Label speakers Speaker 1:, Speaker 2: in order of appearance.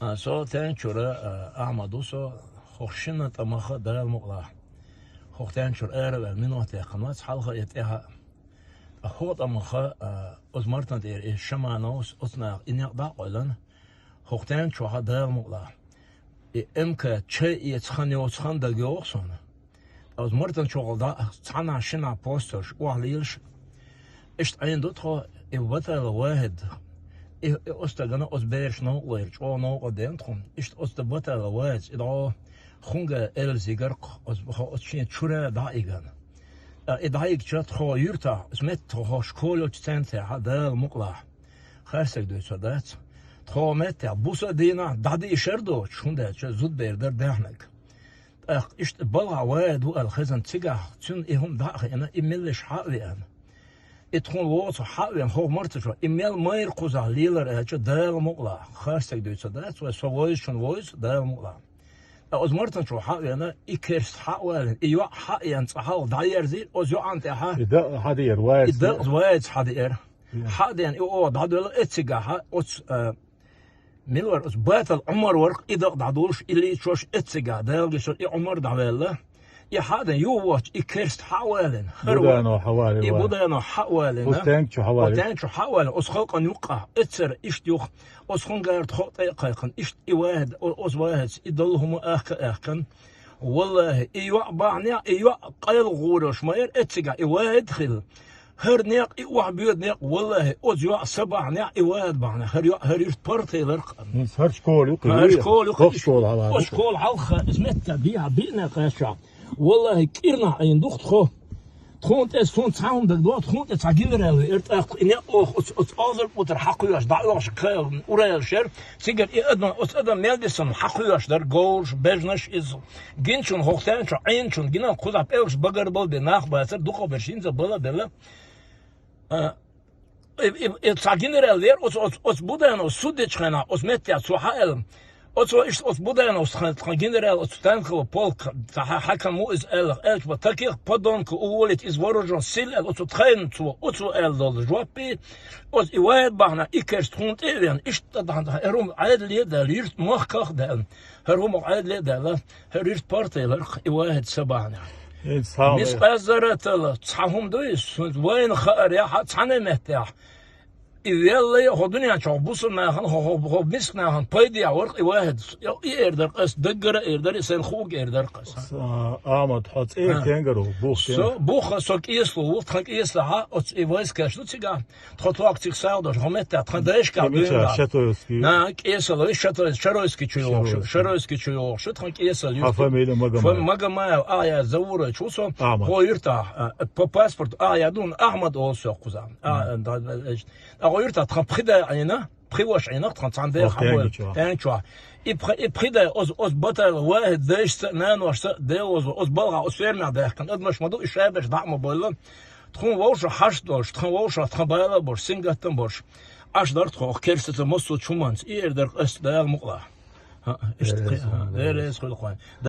Speaker 1: So thank Ahmadu so hochshina tamacha dal mukla. Hoch thank you erwe minute qanats halqa yetha. Hoch tamacha osmartan der shamanos osna inyaqda qolan. Hoch thank you dal mukla. Imka che yetkhani osxan da goxson. Osmartan choqda tsana shina posters wahlilsh. Ist ein dotro watal واحد أستغنا أزبيرش نوقلر أو نوقدين تكون إشت أستبطل واج إذا خونجا إلزيجرق أشين شورا دايجان إدايج جت خو يرتا اسمت خو شكول وتسنت هذا المقلع خارسك دوي صدات خو مت بوسا دينا دادي شردو شون ده زود بيردر دهنك إشت بلع واحد والخزن تيجا تون إهم داخل أنا إملش حاليا اتخون ووت حاوين هو مرتجو إميل ماير قوزا ليلر أجو دايل مقلا خارستك دويتو دايت وسوويز شون وويز دايل مقلا أوز مرتجو حاوين إكرس حاوين إيوا حاوين صحال داير زير أوز يو أنت ها
Speaker 2: إذا حدير وايد
Speaker 1: إذا وايد حدير حاوين إيوا دادول إتسيجا ها أوز ميلور أوز باتل عمر ورق إذا دادولش إلي تشوش إتسيجا دايل جسر إي عمر داويلا يحادن يووش إكرست حوالين
Speaker 2: بدانو حوالي
Speaker 1: يبودانو حوالين
Speaker 2: وتانكشو حوالي
Speaker 1: وتانكشو حوالين أسخلق نوقع اتسر إشتيوخ أسخن غيرت خط إيقايقن إشت إواهد أوز واحد إدلهم أحكن والله إيوا باعنيا إيوا قيل غورش ماير اتسقع إواهد خل هر نيق إيوا بيود نيق والله أوز يوا سبع نيق إواهد باعنيا هر يرت بارتي لرق
Speaker 2: هر شكول
Speaker 1: هر شكول حلقة اسمتها بيها بينا قاشع والله كيرنا عين دخت خو تخونت تخونت ساوند دوت تخونت تاجيرال ارت إني أوز أوزر بوتر حقياش دعواش كيل أوريل شر سيجر أدنى ميلدسون حقياش در جورج بيزنس إز جينشون هوختانش عينشون جينا خذ بيرش بقر بول بناخ باسر دخو برشين زبلا دلا تاجيرال لير أوز بودن أوز سودش خنا أوز متى سوحال أصلا إيش أصبودين أصلا جنرال أستانكو بولك حكم مو إز إلش بتركيا بدون كأولت إز ورجون سيل أصلا تخين تو أصلا دول جوابي أص إوايد بعنا إكرست هونت إيران إيش تدعنا هروم عاد ليه ده ليرت مخخ ده هروم عاد ليه ده لا هريرت بارتي لرخ إوايد سبعنا مس أزرت لا تصحهم دويس وين خير يا حد صحنا مهتاح إيوالي هو دنيا شعبوس ناهن هو مسك ناهن بايدي عورق واحد يقدر قص دقرة يقدر يسين خوك يقدر قص
Speaker 2: آمد حط إيه تنجرو
Speaker 1: بوخ سوك إيسلو وفتخك إيسلو ها أتس إيوايس كاشلو تيجا تخطواك تيك ساودر همتا تخدريش كابيلا
Speaker 2: شاتويسكي
Speaker 1: ناك إيسلو إيش شارويسكي تشيوش تخك إيسلو
Speaker 2: حفاميل
Speaker 1: مجمع آية زورة شوسو هو يرتاح باسبورت آية دون أحمد أوسو قزام غيرت تخبخدا عينا بخيوش عينا تخنصاندير حول تانشوا يبخدا أز بطل واحد داش نان واش داوز أز بلغة أز فيرنا ده كان أدمش مدو إشابش دعم بولا تخون ووش حش دوش تخون ووش تخبايلا بورش سينغاتن بورش أش دار تخو كيرست مصو تشومانس إير در أس دال مقلا ها إيش تخي ده رئيس كل خوان